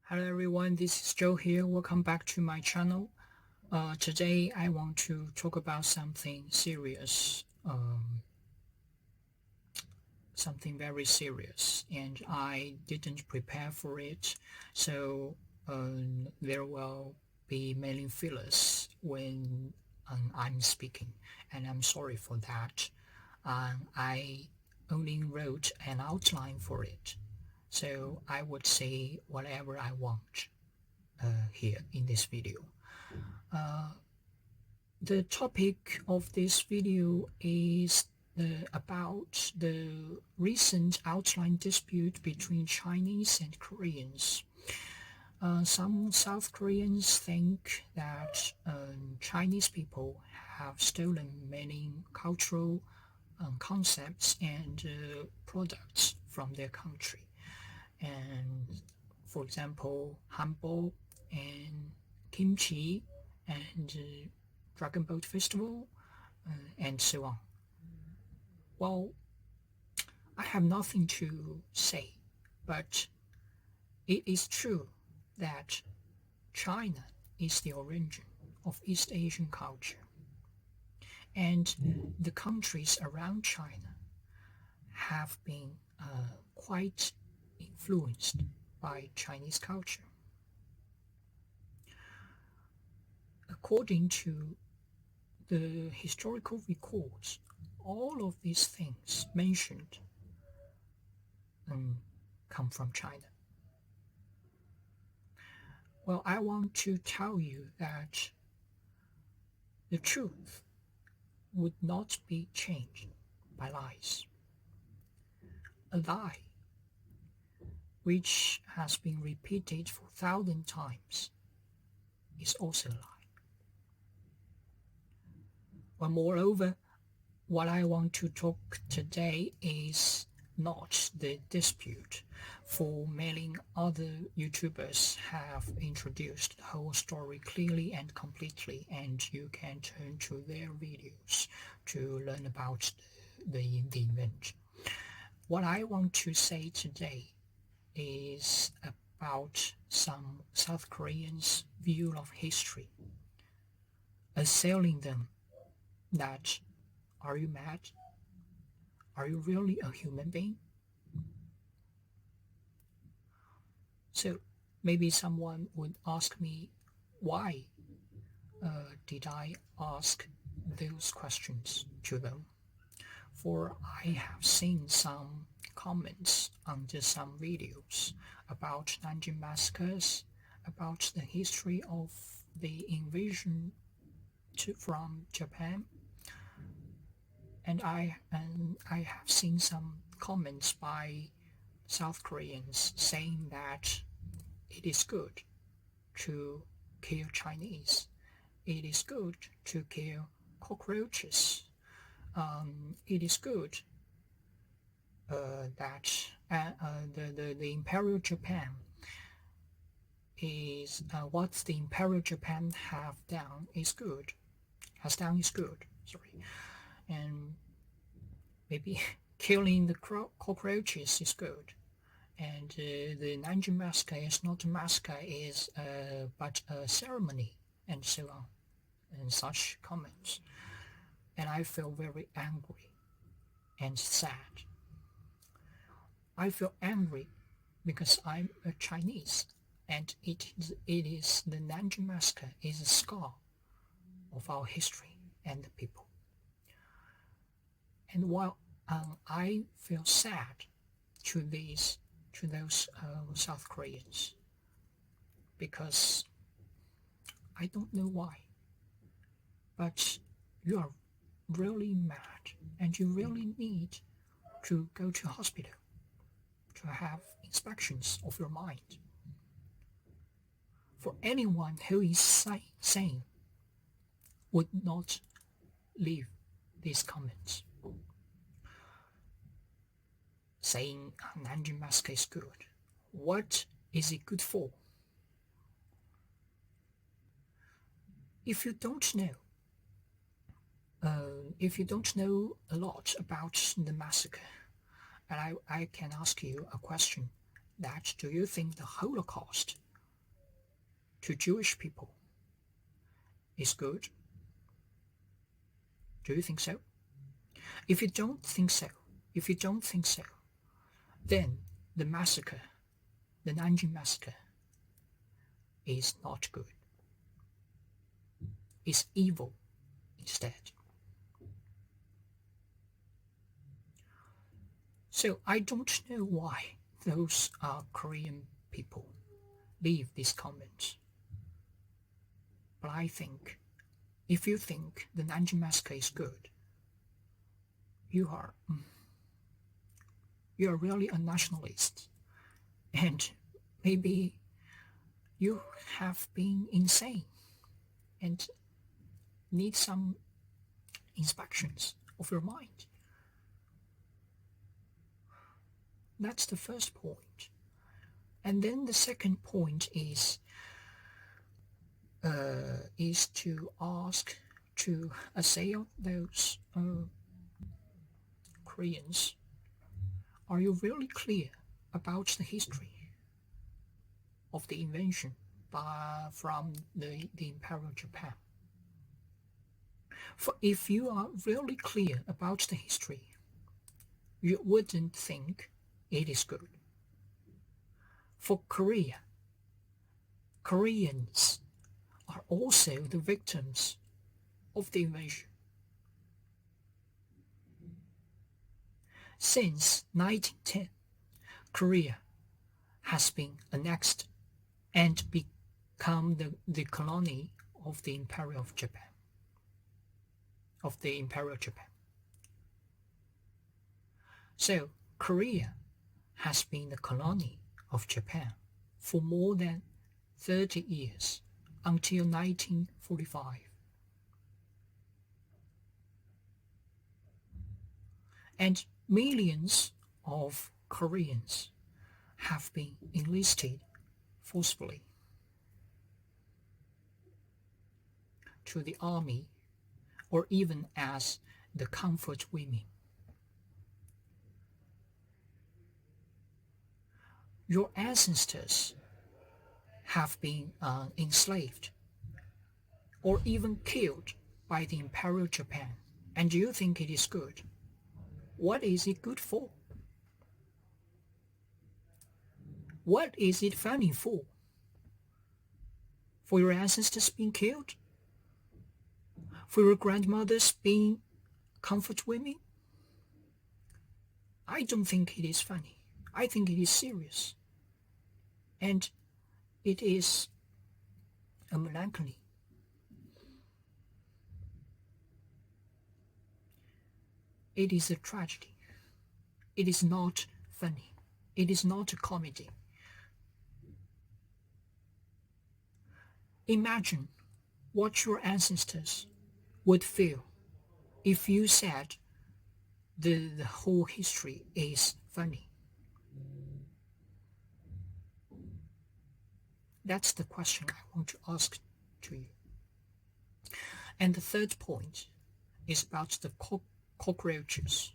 Hello everyone, this is Joe here. Welcome back to my channel. Today I want to talk about something serious, something very serious, and I didn't prepare for it, so there will be many fillers when I'm speaking, and I'm sorry for that. I only wrote an outline for it, so I would say whatever I want here in this video. The topic of this video is about the recent outline dispute between Chinese and Koreans. Some South Koreans think that Chinese people have stolen many cultural concepts and products from their country. And for example, hanbok and kimchi and Dragon Boat Festival and so on. Well, I have nothing to say, but it is true that China is the origin of East Asian culture, and the countries around China have been quite influenced by Chinese culture. According to the historical records, all of these things mentioned come from China. Well, I want to tell you that the truth would not be changed by lies. A lie which has been repeated for 1,000 times is also a lie. Well, moreover, what I want to talk today is not the dispute, for many other YouTubers have introduced the whole story clearly and completely, and you can turn to their videos to learn about the event. What I want to say today is about some South Koreans' view of history, assailing them that, are you mad? Are you really a human being? So maybe someone would ask me, why did I ask those questions to them? For I have seen some comments under some videos about Nanjing massacres, about the history of the invasion from Japan, and I have seen some comments by South Koreans saying that it is good to kill Chinese. It is good to kill cockroaches. It is good that the Imperial Japan is what the Imperial Japan have done is good. Has done is good. Sorry, and maybe killing the cockroaches is good. And the Nanjing massacre is not a massacre, is but a ceremony, and so on, and such comments. And I feel very angry and sad. I feel angry because I'm a Chinese, and it is the Nanjing massacre is a scar of our history and the people. And while I feel sad to those South Koreans, because I don't know why, but you are really mad and you really need to go to hospital to have inspections of your mind. For anyone who is sane would not leave these comments saying Nanjing massacre is good. What is it good for? If you don't know a lot about the massacre, and I can ask you a question, that do you think the Holocaust to Jewish people is good? Do you think so? If you don't think so, then the massacre, the Nanjing massacre, is not good. It's evil instead. So I don't know why those Korean people leave these comments. But I think if you think the Nanjing massacre is good, you are really a nationalist, and maybe you have been insane and need some inspections of your mind. That's the first point. And then the second point is to ask, to assail those Koreans, are you really clear about the history of the invasion from the Imperial Japan? For if you are really clear about the history, you wouldn't think it is good. For Korea, Koreans are also the victims of the invasion. Since 1910, Korea has been annexed and become the colony of the Imperial Japan. So Korea has been the colony of Japan for more than 30 years, until 1945. And millions of Koreans have been enlisted forcefully to the army, or even as the comfort women. Your ancestors have been enslaved or even killed by the Imperial Japan, and you think it is good. What is it good for? What is it funny for? For your ancestors being killed? For your grandmothers being comfort women? I don't think it is funny. I think it is serious. And it is a melancholy. It is a tragedy. It is not funny. It is not a comedy. Imagine what your ancestors would feel if you said the whole history is funny. That's the question I want to ask to you. And the third point is about the cockroaches.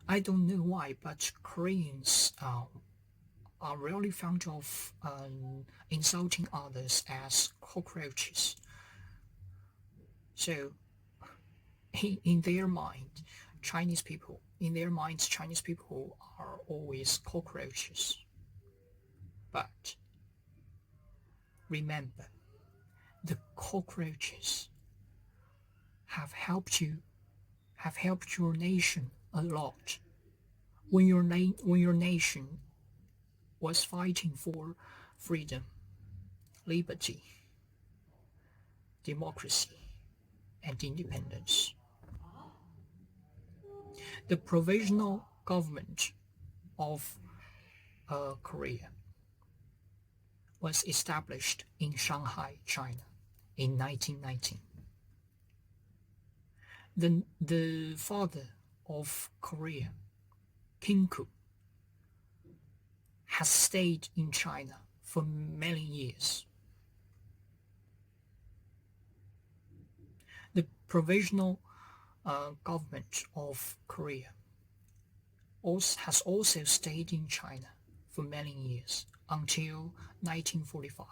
I don't know why, but Koreans are really fond of insulting others as cockroaches. So, in their minds, Chinese people are always cockroaches. But remember, the cockroaches have helped your nation a lot when your nation was fighting for freedom, liberty, democracy, and independence. The provisional government of Korea was established in Shanghai, China, in 1919. The father of Korea, King Koo, has stayed in China for many years. The provisional government of Korea has also stayed in China for many years, until 1945.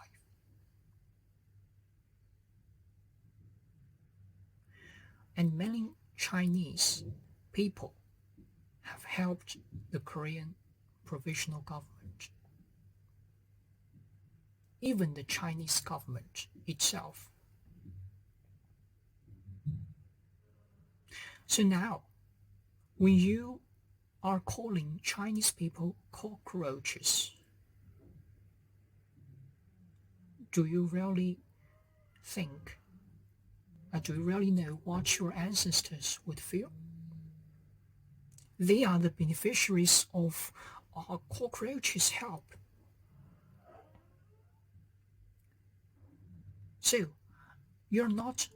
And many Chinese people have helped the Korean provisional government. Even the Chinese government itself. So now, when you are calling Chinese people cockroaches, do you really think, do you really know what your ancestors would feel? They are the beneficiaries of our cockroaches' help. So, you're not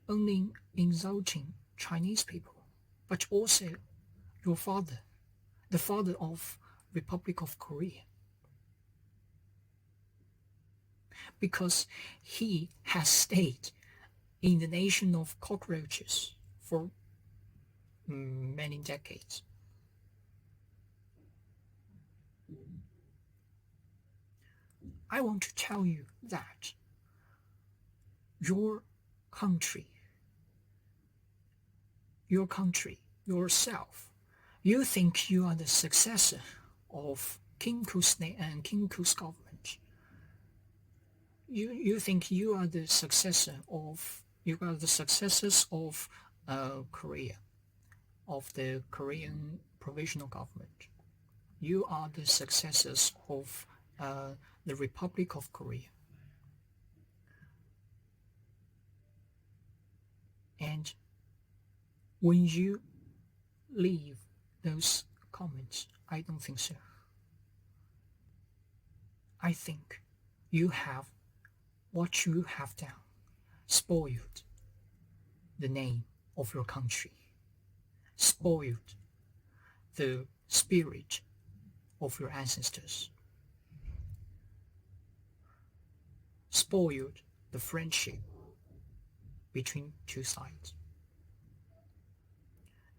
only insulting Chinese people, but also your father, the father of Republic of Korea, because he has stayed in the nation of cockroaches for many decades. I want to tell you that your country, yourself, you think you are the successor of King Kusne and King Kus government. You think you are the successors of Korea, of the Korean provisional government. You are the successors of the Republic of Korea. And when you leave those comments, I don't think so. I think what you have done spoiled the name of your country, spoiled the spirit of your ancestors, spoiled the friendship between two sides.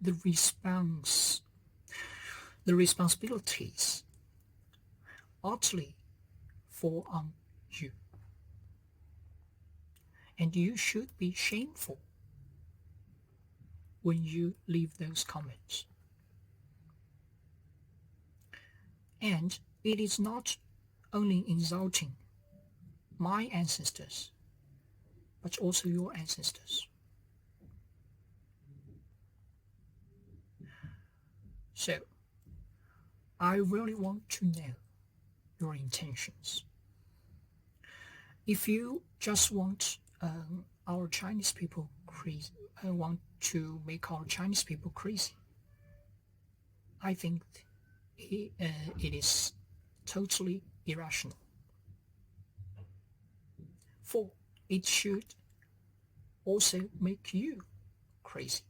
The responsibilities utterly fall on you. And you should be shameful when you leave those comments. And it is not only insulting my ancestors, but also your ancestors. So, I really want to know your intentions. If you just want our Chinese people crazy, want to make our Chinese people crazy, I think it is totally irrational. For it should also make you crazy.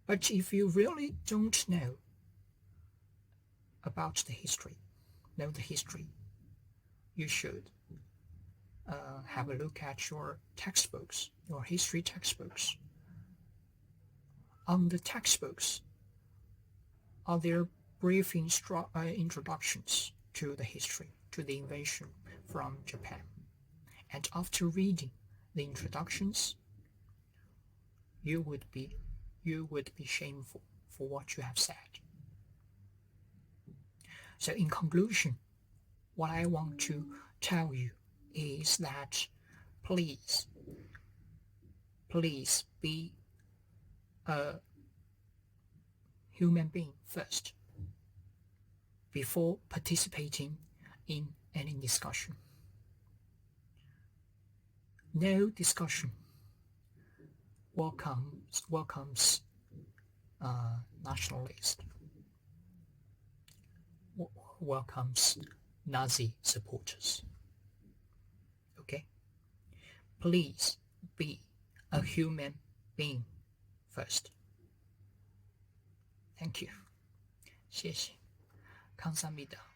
But if you really don't know about the history, you should have a look at your textbooks, your history textbooks. On the textbooks are there brief introductions to the history, to the invasion from Japan. And after reading the introductions, you would be shameful for what you have said. So in conclusion, what I want to tell you is that please be a human being first before participating in any discussion. No discussion welcomes nationalist, welcomes Nazi supporters. Okay? Please be a human being first. Thank you. 谢谢。康萨米达。